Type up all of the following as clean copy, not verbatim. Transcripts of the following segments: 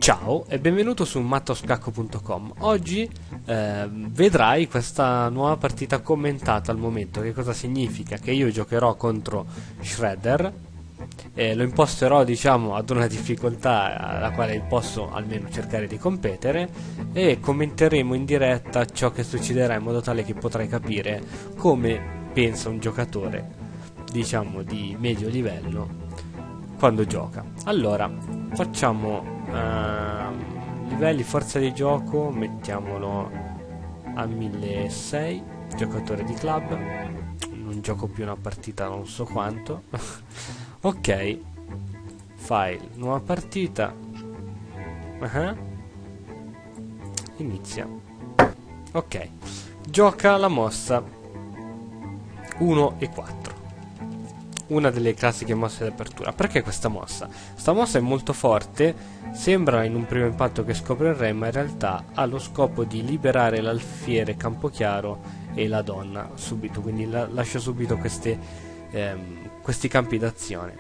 Ciao e benvenuto su mattoscacco.com. Oggi vedrai questa nuova partita commentata al momento. Che cosa significa? Che io giocherò contro Shredder, lo imposterò diciamo ad una difficoltà alla quale posso almeno cercare di competere, e commenteremo in diretta ciò che succederà in modo tale che potrai capire come pensa un giocatore diciamo di medio livello quando gioca. Allora facciamo livelli forza di gioco, mettiamolo a 1600, giocatore di club, non gioco più una partita non so quanto. Ok, file, nuova partita, inizia. Ok, gioca la mossa 1 e 4, una delle classiche mosse d'apertura. Perché questa mossa? Questa mossa è molto forte, sembra in un primo impatto che scopre il re, ma in realtà ha lo scopo di liberare l'alfiere Campochiaro e la donna subito, quindi lascia subito questi campi d'azione.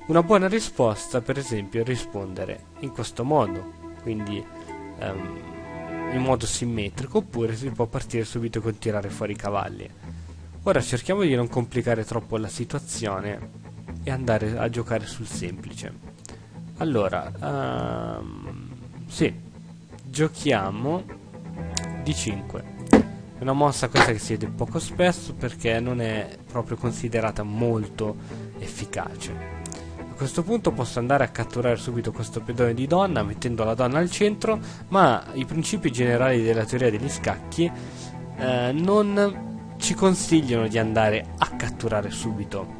Una buona risposta per esempio è rispondere in questo modo, quindi in modo simmetrico, oppure si può partire subito con tirare fuori i cavalli. Ora cerchiamo di non complicare troppo la situazione e andare a giocare sul semplice. Allora, sì, giochiamo D5. È una mossa questa che si vede poco spesso perché non è proprio considerata molto efficace. A questo punto posso andare a catturare subito questo pedone di donna mettendo la donna al centro, ma i principi generali della teoria degli scacchi non ci consigliano di andare a catturare subito,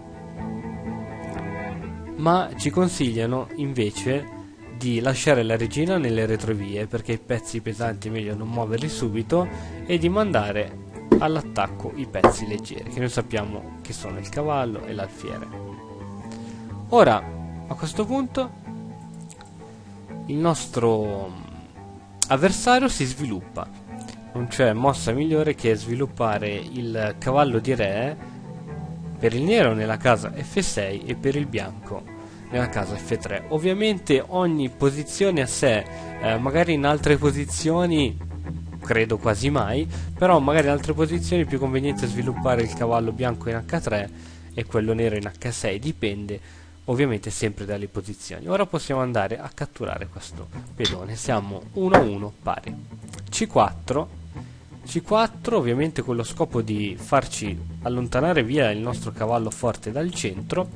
ma ci consigliano invece di lasciare la regina nelle retrovie, perché i pezzi pesanti è meglio non muoverli subito, e di mandare all'attacco i pezzi leggeri, che noi sappiamo che sono il cavallo e l'alfiere. Ora, a questo punto, il nostro avversario si sviluppa. Non c'è mossa migliore che sviluppare il cavallo di re per il nero nella casa F6 e per il bianco nella casa F3. Ovviamente ogni posizione a sé, magari in altre posizioni credo quasi mai, però magari in altre posizioni è più conveniente sviluppare il cavallo bianco in H3 e quello nero in H6, dipende ovviamente sempre dalle posizioni. Ora possiamo andare a catturare questo pedone, siamo 1-1 pari. C4 ovviamente con lo scopo di farci allontanare via il nostro cavallo forte dal centro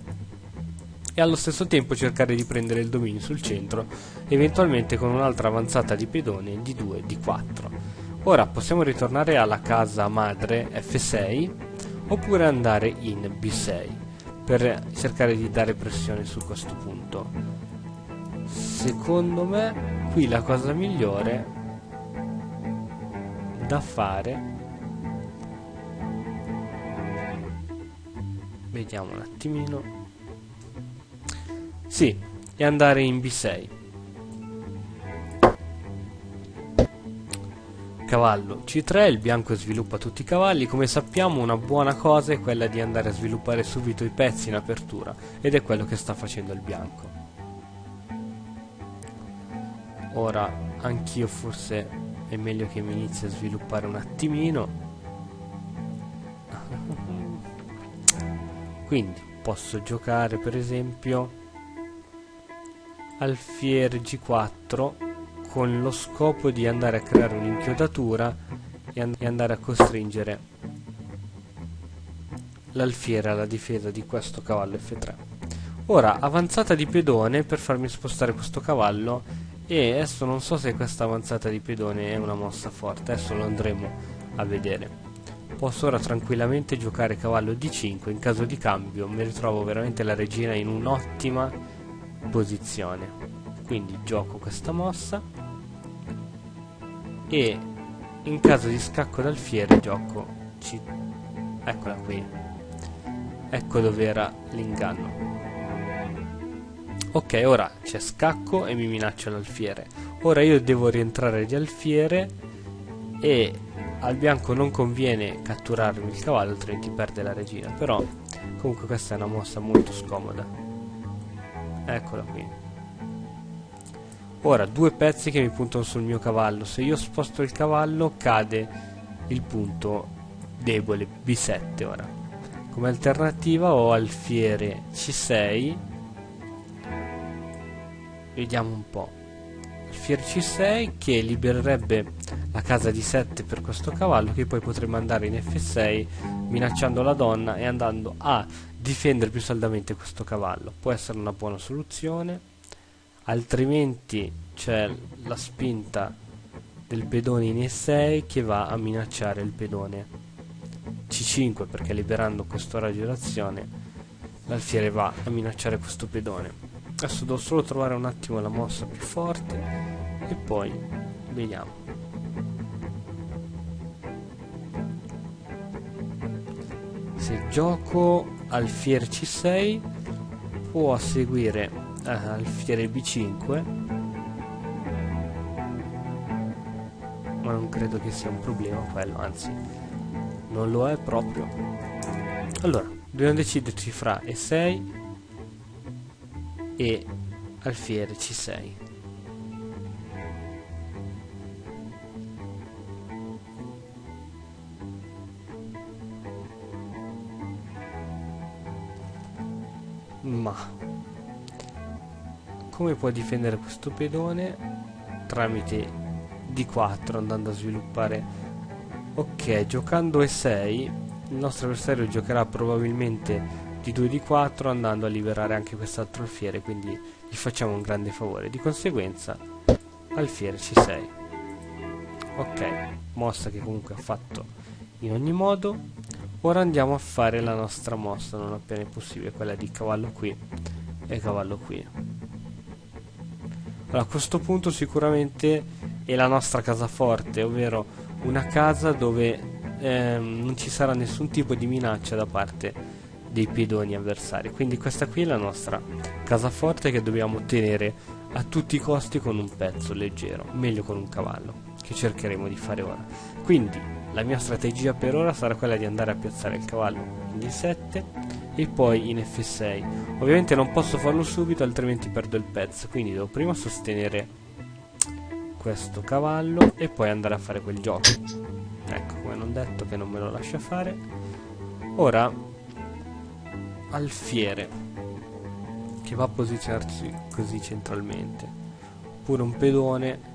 e allo stesso tempo cercare di prendere il dominio sul centro, eventualmente con un'altra avanzata di pedone di 2 D4. Ora possiamo ritornare alla casa madre F6 oppure andare in B6 per cercare di dare pressione su questo punto. Secondo me qui la cosa migliore da fare, vediamo un attimino, sì, è andare in B6. Cavallo C3, il bianco sviluppa tutti i cavalli. Come sappiamo una buona cosa è quella di andare a sviluppare subito i pezzi in apertura, ed è quello che sta facendo il bianco. Ora anch'io forse è meglio che mi inizi a sviluppare un attimino. Quindi posso giocare per esempio alfiere G4 con lo scopo di andare a creare un'inchiodatura e andare a costringere l'alfiere alla difesa di questo cavallo F3. Ora avanzata di pedone per farmi spostare questo cavallo, e adesso non so se questa avanzata di pedone è una mossa forte, adesso lo andremo a vedere. Posso ora tranquillamente giocare cavallo D5, in caso di cambio mi ritrovo veramente la regina in un'ottima posizione, quindi gioco questa mossa e in caso di scacco d'alfiere gioco C. Eccola qui, ecco dove era l'inganno. Ok, ora c'è scacco e mi minaccia l'alfiere. Ora io devo rientrare di alfiere e al bianco non conviene catturarmi il cavallo, altrimenti perde la regina. Però comunque questa è una mossa molto scomoda. Eccola qui. Ora, due pezzi che mi puntano sul mio cavallo. Se io sposto il cavallo cade il punto debole B7. Ora, come alternativa ho alfiere C6. Vediamo un po'. Alfiere C6 che libererebbe la casa di 7 per questo cavallo, che poi potremmo andare in F6 minacciando la donna e andando a difendere più saldamente questo cavallo. Può essere una buona soluzione. Altrimenti c'è la spinta del pedone in E6 che va a minacciare il pedone C5, perché liberando questo raggio d'azione l'alfiere va a minacciare questo pedone. Adesso devo solo trovare un attimo la mossa più forte e poi vediamo. Se gioco alfiere C6 può seguire alfiere B5, ma non credo che sia un problema quello, anzi non lo è proprio. Allora dobbiamo deciderci fra E6 e alfiere C6. Ma come può difendere questo pedone? Tramite D4, andando a sviluppare. Ok, giocando E6 il nostro avversario giocherà probabilmente D2 D4, andando a liberare anche quest'altro alfiere, quindi gli facciamo un grande favore. Di conseguenza alfiere C6. Ok, mossa che comunque ha fatto in ogni modo. Ora andiamo a fare la nostra mossa non appena è possibile, quella di cavallo qui e cavallo qui. Allora, a questo punto sicuramente è la nostra casa forte, ovvero una casa dove non ci sarà nessun tipo di minaccia da parte dei pedoni avversari. Quindi questa qui è la nostra casa forte che dobbiamo ottenere a tutti i costi con un pezzo leggero, meglio con un cavallo, che cercheremo di fare ora. Quindi la mia strategia per ora sarà quella di andare a piazzare il cavallo in D7 e poi in F6. Ovviamente non posso farlo subito, altrimenti perdo il pezzo, quindi devo prima sostenere questo cavallo e poi andare a fare quel gioco. Ecco, come non detto, che non me lo lascia fare. Ora alfiere che va a posizionarsi così centralmente, oppure un pedone.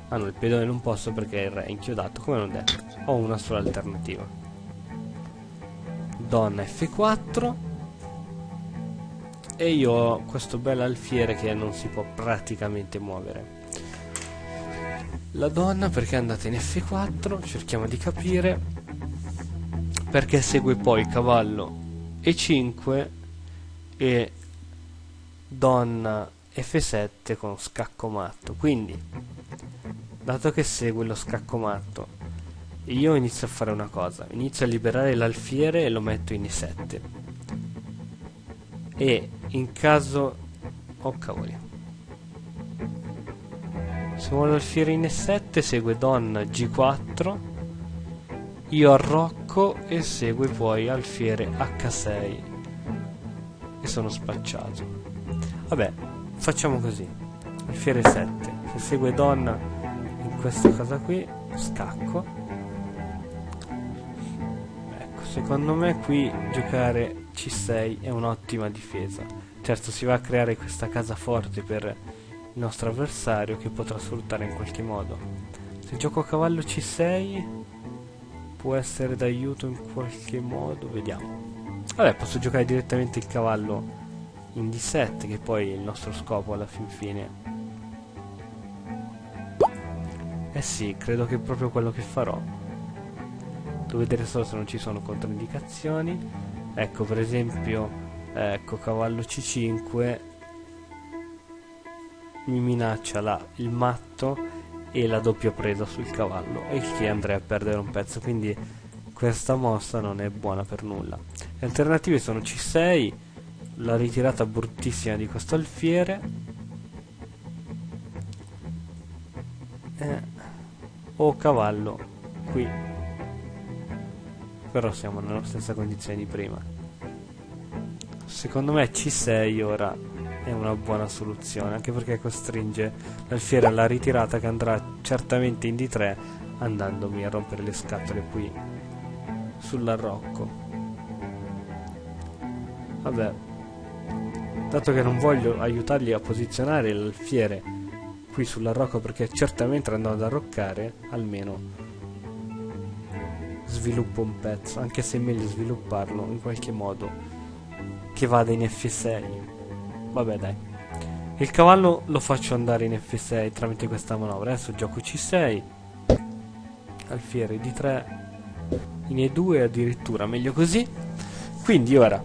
Ah no, il pedone non posso perché il re è inchiodato, come non detto. Ho una sola alternativa. Donna F4 e io ho questo bel alfiere che non si può praticamente muovere. La donna perché è andata in F4, cerchiamo di capire perché segue poi cavallo E5 e donna F7 con scacco matto. Quindi, dato che segue lo scacco matto, io inizio a fare una cosa, inizio a liberare l'alfiere e lo metto in E7, e in caso, oh cavoli, se vuole l'alfiere in E7 segue donna G4, io arrocco e segue poi alfiere H6 e sono spacciato. Vabbè, facciamo così, alfiere 7, se segue donna in questa cosa qui scacco. Ecco, secondo me qui giocare C6 è un'ottima difesa. Certo, si va a creare questa casa forte per il nostro avversario che potrà sfruttare in qualche modo. Se gioco cavallo C6 può essere d'aiuto in qualche modo, vediamo. Vabbè, posso giocare direttamente il cavallo in D7, che poi è il nostro scopo alla fin fine. Eh sì, credo che è proprio quello che farò. Devo vedere solo se non ci sono controindicazioni. Ecco, per esempio, ecco, cavallo C5 mi minaccia il matto e la doppia presa sul cavallo, e il che andrei a perdere un pezzo, quindi questa mossa non è buona per nulla. Le alternative sono C6, la ritirata bruttissima di questo alfiere, o cavallo qui, però siamo nella stessa condizione di prima. Secondo me C6 ora è una buona soluzione, anche perché costringe l'alfiere alla ritirata, che andrà certamente in D3 andandomi a rompere le scatole qui sull'arrocco. Vabbè, dato che non voglio aiutargli a posizionare l'alfiere qui sull'arrocco, perché certamente andando ad arroccare, almeno sviluppo un pezzo, anche se è meglio svilupparlo in qualche modo che vada in F6. Vabbè, dai, il cavallo lo faccio andare in F6 tramite questa manovra. Adesso gioco C6, alfiere D3 in E2, addirittura meglio così. Quindi ora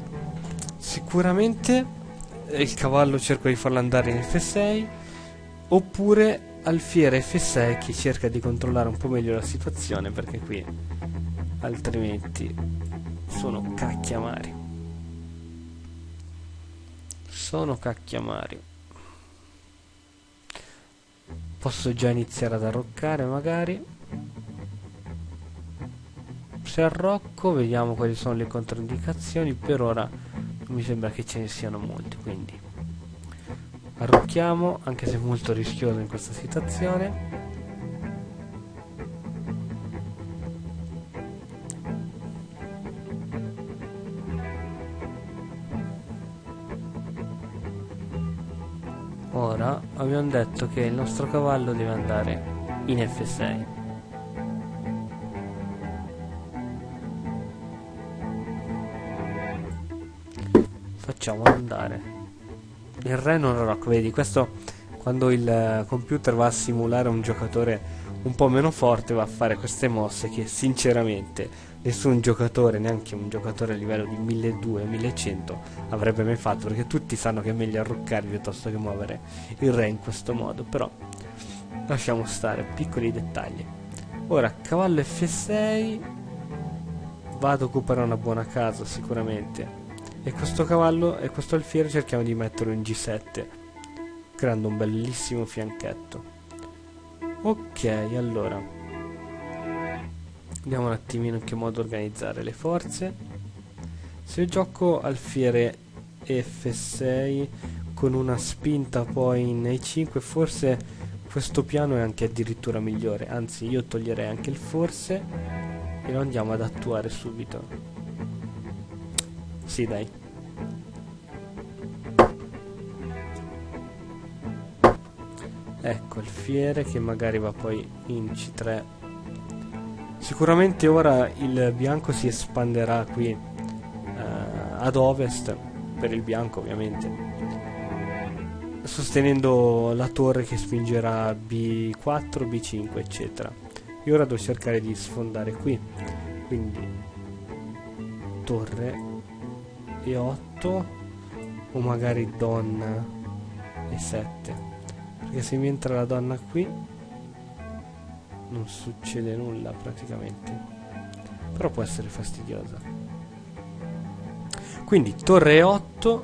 sicuramente il cavallo cerco di farlo andare in F6, oppure alfiere F6 che cerca di controllare un po' meglio la situazione, perché qui altrimenti sono cacchiamari. Posso già iniziare ad arroccare magari. Se arrocco vediamo quali sono le controindicazioni. Per ora non mi sembra che ce ne siano molte, quindi arrocchiamo, anche se molto rischioso in questa situazione. Ora abbiamo detto che il nostro cavallo deve andare in F6. Facciamolo andare. Il re non arrocca, vedi, questo quando il computer va a simulare un giocatore un po' meno forte va a fare queste mosse che sinceramente nessun giocatore, neanche un giocatore a livello di 1200-1100 avrebbe mai fatto, perché tutti sanno che è meglio arroccare piuttosto che muovere il re in questo modo. Però lasciamo stare, piccoli dettagli. Ora cavallo F6, vado a occupare una buona casa sicuramente, e questo cavallo e questo alfiere cerchiamo di metterlo in G7 creando un bellissimo fianchetto. Ok, allora vediamo un attimino in che modo organizzare le forze. Se gioco alfiere F6 con una spinta poi in E5, forse questo piano è anche addirittura migliore, anzi io toglierei anche il forse e lo andiamo ad attuare subito. Sì, dai. Ecco, alfiere che magari va poi in C3. Sicuramente ora il bianco si espanderà qui ad ovest, per il bianco ovviamente, sostenendo la torre che spingerà B4, B5 eccetera. Io ora devo cercare di sfondare qui, quindi torre E8 o magari donna E7, perché se mi entra la donna qui non succede nulla praticamente, però può essere fastidiosa. Quindi torre E8,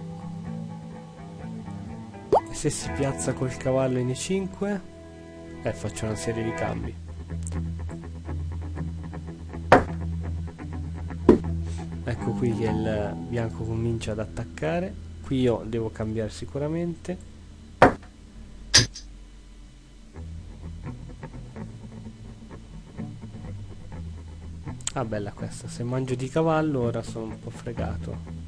e se si piazza col cavallo in E5 faccio una serie di cambi. Ecco qui che il bianco comincia ad attaccare. Qui io devo cambiare sicuramente. Ah, bella questa. Se mangio di cavallo ora sono un po' fregato.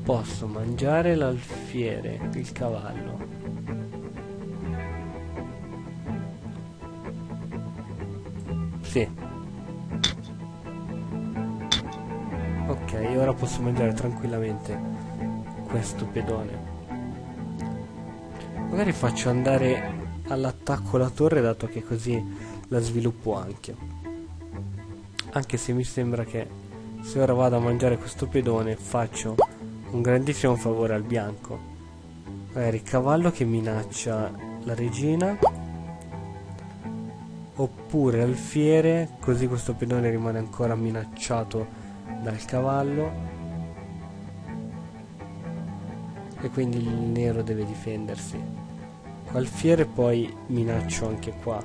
Posso mangiare l'alfiere, il cavallo. Sì. Ok, ora posso mangiare tranquillamente questo pedone. Magari faccio andare all'attacco la torre, dato che così la sviluppo anche se mi sembra che se ora vado a mangiare questo pedone faccio un grandissimo favore al bianco. Magari il cavallo che minaccia la regina, oppure alfiere, così questo pedone rimane ancora minacciato dal cavallo e quindi il nero deve difendersi. Alfiere poi minaccio anche qua.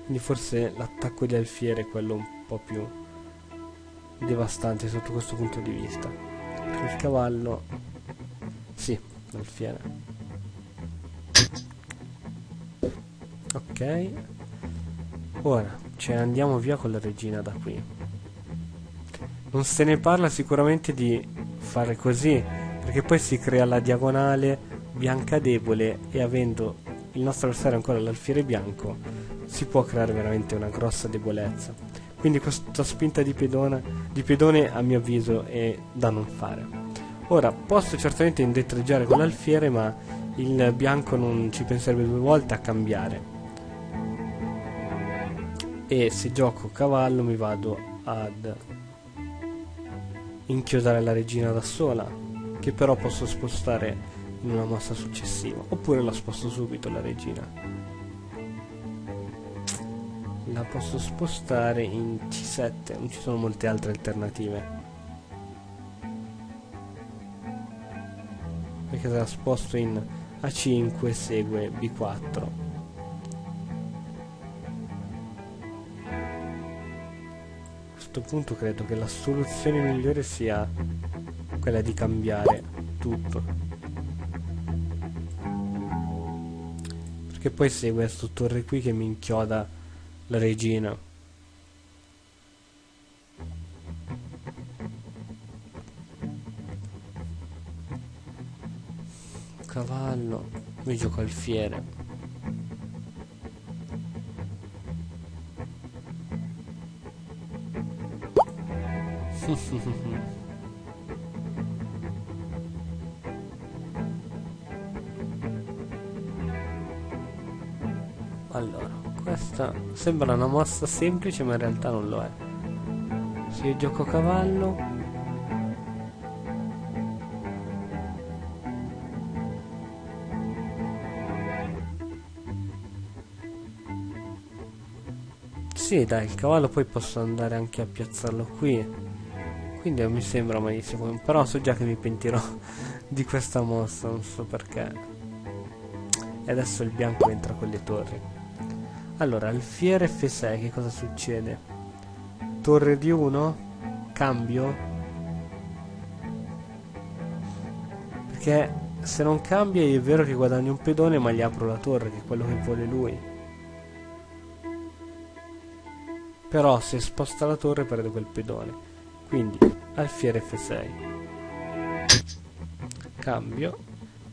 quindi forse l'attacco di alfiere è quello un po' più devastante sotto questo punto di vista. Il cavallo, sì, l'alfiere. Ok, ora ce ne andiamo via con la regina da qui. Non se ne parla sicuramente di fare così, perché poi si crea la diagonale bianca debole e avendo il nostro avversario ancora l'alfiere bianco si può creare veramente una grossa debolezza. Quindi questa spinta di pedone a mio avviso è da non fare. Ora posso certamente indietreggiare con l'alfiere, ma il bianco non ci penserebbe due volte a cambiare. E se gioco cavallo mi vado ad inchiodare la regina da sola, che però posso spostare in una mossa successiva, oppure la sposto subito la regina. La posso spostare in C7, non ci sono molte altre alternative, perché se la sposto in A5 segue B4. A questo punto credo che la soluzione migliore sia quella di cambiare tutto, perché poi segue questo torre qui che mi inchioda la regina. Cavallo, mi gioco alfiere. Allora, questa sembra una mossa semplice, ma in realtà non lo è. Se io gioco cavallo, sì, dai, il cavallo poi posso andare anche a piazzarlo qui, quindi non mi sembra malissimo, però so già che mi pentirò di questa mossa, non so perché. E adesso il bianco entra con le torri. Allora, alfiere F6, che cosa succede? Torre di 1, cambio? Perché se non cambia è vero che guadagno un pedone, ma gli apro la torre, che è quello che vuole lui. Però se sposta la torre perdo quel pedone. Quindi alfiere F6. Cambio.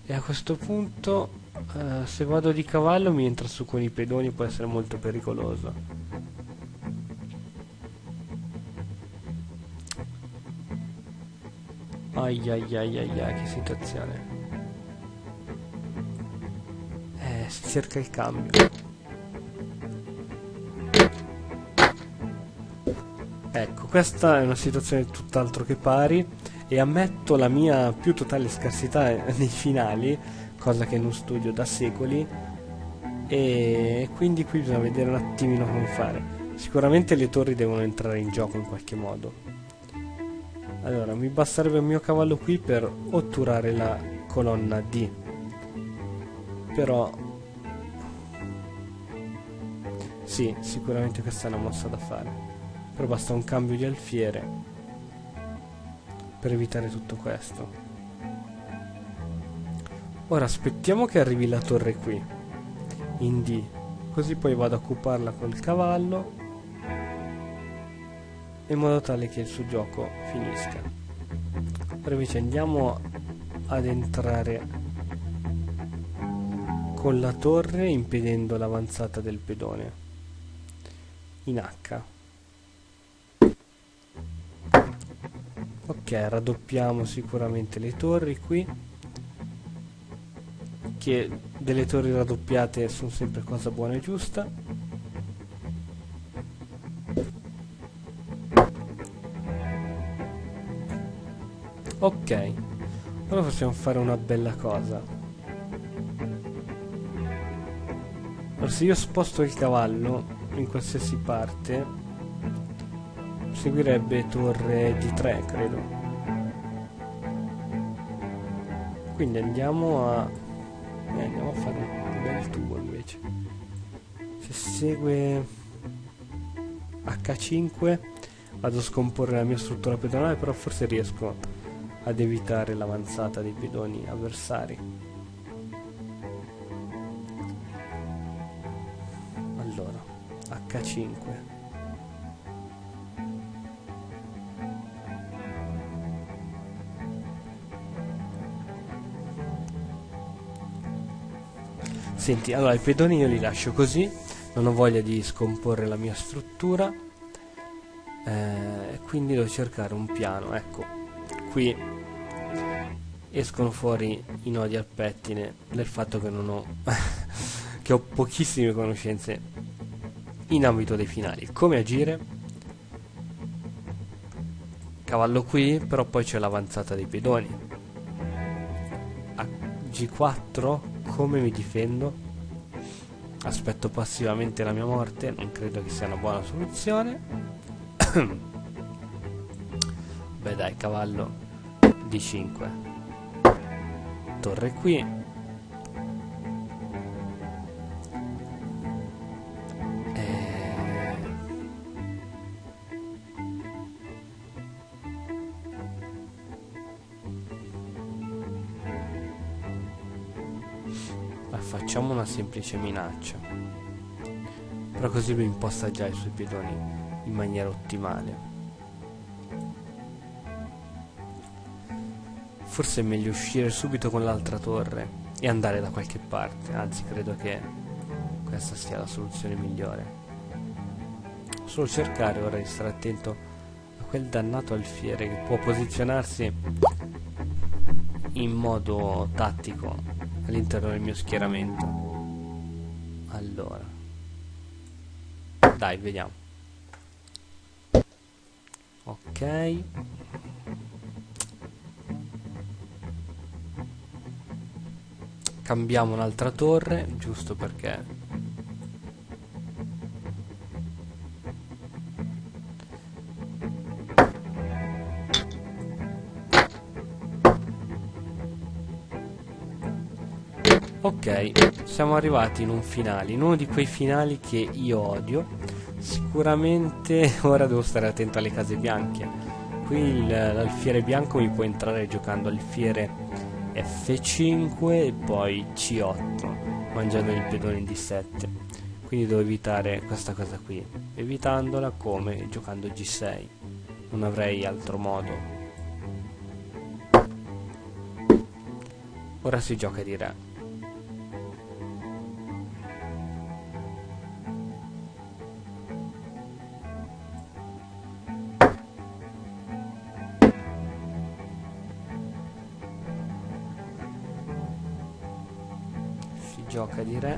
E a questo punto se vado di cavallo mi entra su con i pedoni, può essere molto pericoloso. Ai ai ai ai ai, che situazione. Si cerca il cambio. Ecco, questa è una situazione tutt'altro che pari e ammetto la mia più totale scarsità nei finali, cosa che non studio da secoli, e quindi qui bisogna vedere un attimino come fare. Sicuramente le torri devono entrare in gioco in qualche modo. Allora, mi basterebbe il mio cavallo qui per otturare la colonna D, però sì, sicuramente questa è una mossa da fare. Però basta un cambio di alfiere per evitare tutto questo. Ora aspettiamo che arrivi la torre qui in D, così poi vado a occuparla col cavallo in modo tale che il suo gioco finisca. Ora invece andiamo ad entrare con la torre impedendo l'avanzata del pedone in H. Ok, raddoppiamo sicuramente le torri qui, che delle torri raddoppiate sono sempre cosa buona e giusta. Ok, ora possiamo fare una bella cosa. Ora, se io sposto il cavallo in qualsiasi parte, seguirebbe torre D3, credo. Quindi andiamo a fare un bel tubo invece. Se segue H5, vado a scomporre la mia struttura pedonale, però forse riesco ad evitare l'avanzata dei pedoni avversari. Allora, H5. Senti, allora i pedoni io li lascio così, non ho voglia di scomporre la mia struttura, quindi devo cercare un piano. Ecco, qui escono fuori i nodi al pettine del fatto che non ho che ho pochissime conoscenze in ambito dei finali. Come agire? Cavallo qui, però poi c'è l'avanzata dei pedoni. A G4, come mi difendo? Aspetto passivamente la mia morte, non credo che sia una buona soluzione. Beh dai, cavallo D5, torre qui, facciamo una semplice minaccia, però così lui imposta già i suoi pedoni in maniera ottimale. Forse è meglio uscire subito con l'altra torre e andare da qualche parte, anzi credo che questa sia la soluzione migliore. Solo cercare ora di stare attento a quel dannato alfiere che può posizionarsi in modo tattico all'interno del mio schieramento. Allora, dai, vediamo. Ok, cambiamo un'altra torre, giusto perché ok, siamo arrivati in un finale, in uno di quei finali che io odio. Sicuramente ora devo stare attento alle case bianche. Qui l'alfiere bianco mi può entrare giocando alfiere F5 e poi C8, mangiando il pedone in D7. Quindi devo evitare questa cosa qui, evitandola come giocando G6. Non avrei altro modo. Ora si gioca di re. Gioca di re.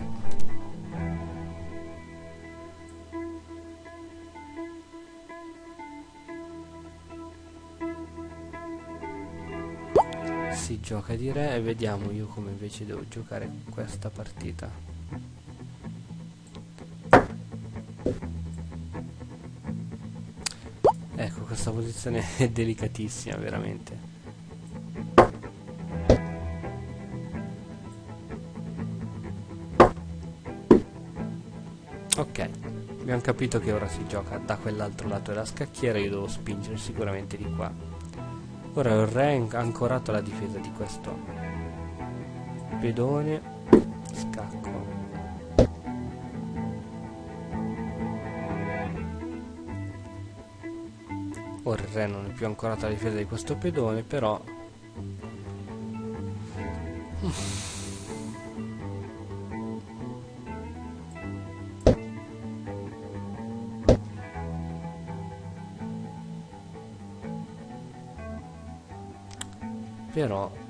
Si gioca di re e vediamo io come invece devo giocare questa partita. Ecco, questa posizione è delicatissima veramente. Ok, abbiamo capito che ora si gioca da quell'altro lato della scacchiera, io devo spingere sicuramente di qua. Ora il re ha ancorato la difesa di questo pedone, scacco. Ora il re non è più ancorato alla difesa di questo pedone, però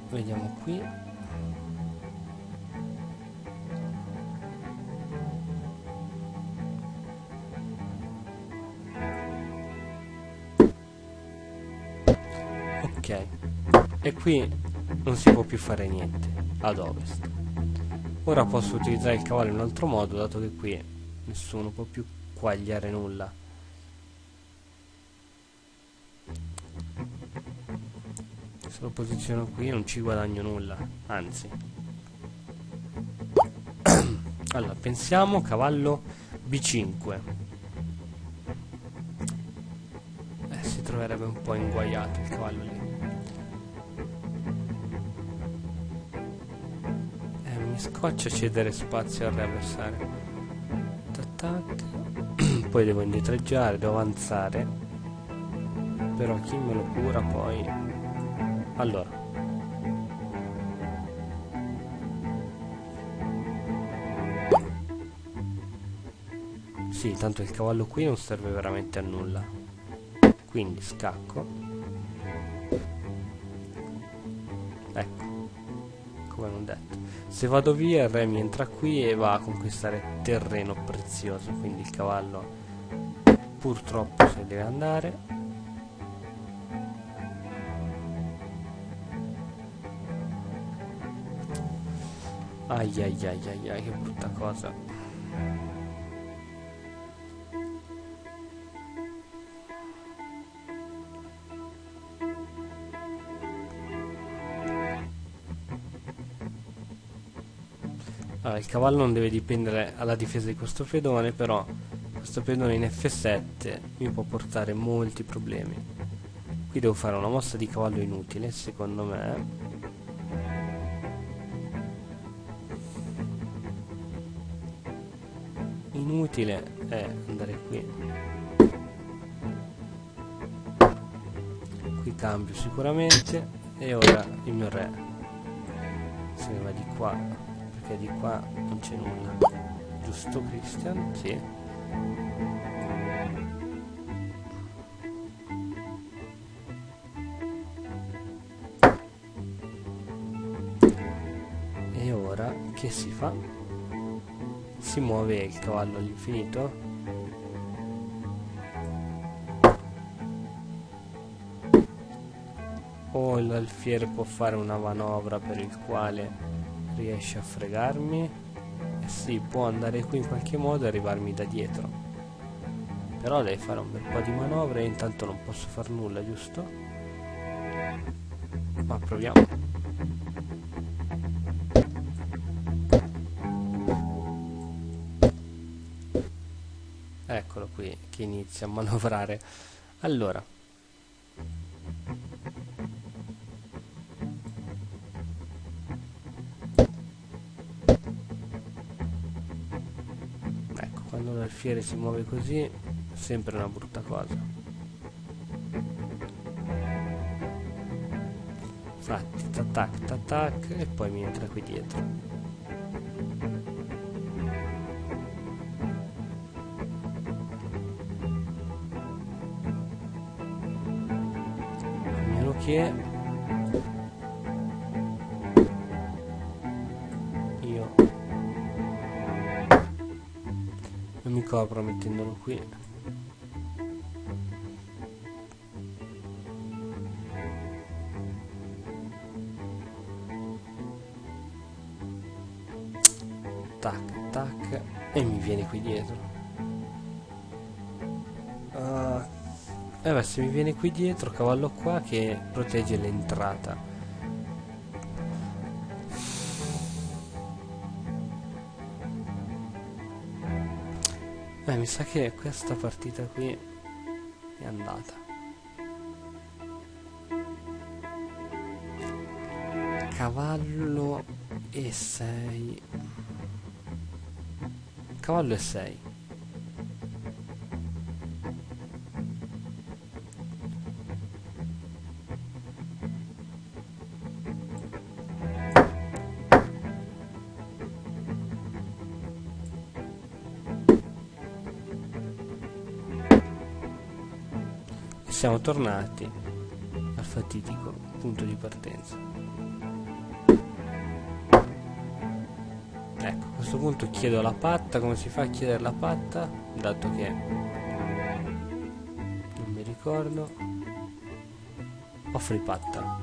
vediamo qui. Ok, e qui non si può più fare niente ad ovest. Ora posso utilizzare il cavallo in un altro modo, dato che qui nessuno può più quagliare nulla. Se lo posiziono qui non ci guadagno nulla, anzi. Allora, pensiamo cavallo B5. troverebbe un po' inguaiato il cavallo lì. Mi scoccia cedere spazio al re avversario. Tac. Poi devo indietreggiare, devo avanzare. Però chi me lo cura poi? Allora. Sì, tanto il cavallo qui non serve veramente a nulla. Quindi scacco. Ecco, come non detto. Se vado via il re mi entra qui e va a conquistare terreno prezioso. Quindi il cavallo purtroppo se deve andare. Ai che brutta cosa. Allora, il cavallo non deve dipendere alla difesa di questo pedone, però questo pedone in F7 mi può portare molti problemi. Qui devo fare una mossa di cavallo inutile, secondo me. Inutile è andare qui. Qui cambio sicuramente. E ora il mio re se ne va di qua. Perché di qua non c'è nulla. Giusto, Christian? Sì. E ora che si fa? Si muove il cavallo all'infinito? O l'alfiere può fare una manovra per il quale riesce a fregarmi? Eh sì, può andare qui in qualche modo e arrivarmi da dietro. Però deve fare un bel po' di manovre e intanto non posso far nulla, giusto? Ma proviamo. Eccolo qui che inizia a manovrare. Allora. Quando l'alfiere si muove così è sempre una brutta cosa. Infatti tac e poi mi entra qui dietro. A meno che mi copro mettendolo qui. Tac e mi viene qui dietro. Beh, se mi viene qui dietro, cavallo qua che protegge l'entrata. Mi sa che questa partita qui è andata. Cavallo e 6. Cavallo e 6. Siamo tornati al fatidico punto di partenza. Ecco, a questo punto chiedo la patta. Come si fa a chiedere la patta? Dato che non mi ricordo. Offri patta.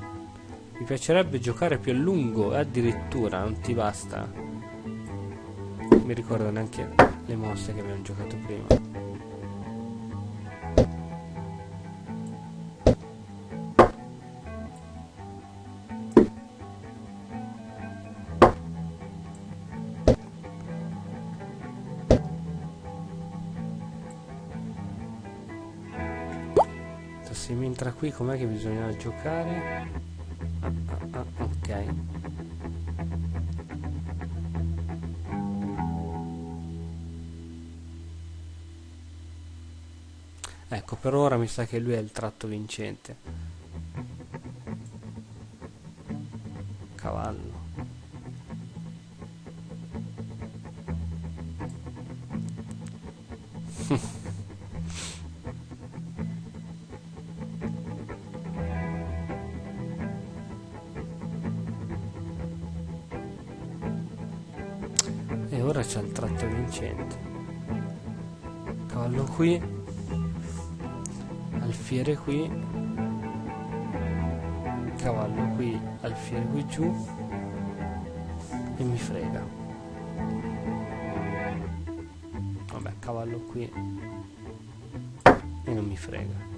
Mi piacerebbe giocare più a lungo e addirittura non ti basta. Non mi ricordo neanche le mosse che abbiamo giocato prima. sì, mentre qui com'è che bisogna giocare? Ok. Ecco, per ora mi sa che lui è il tratto vincente. Cavallo. E ora c'è il tratto vincente. Cavallo qui, alfiere qui, cavallo qui, alfiere qui giù e mi frega. Vabbè, cavallo qui e non mi frega.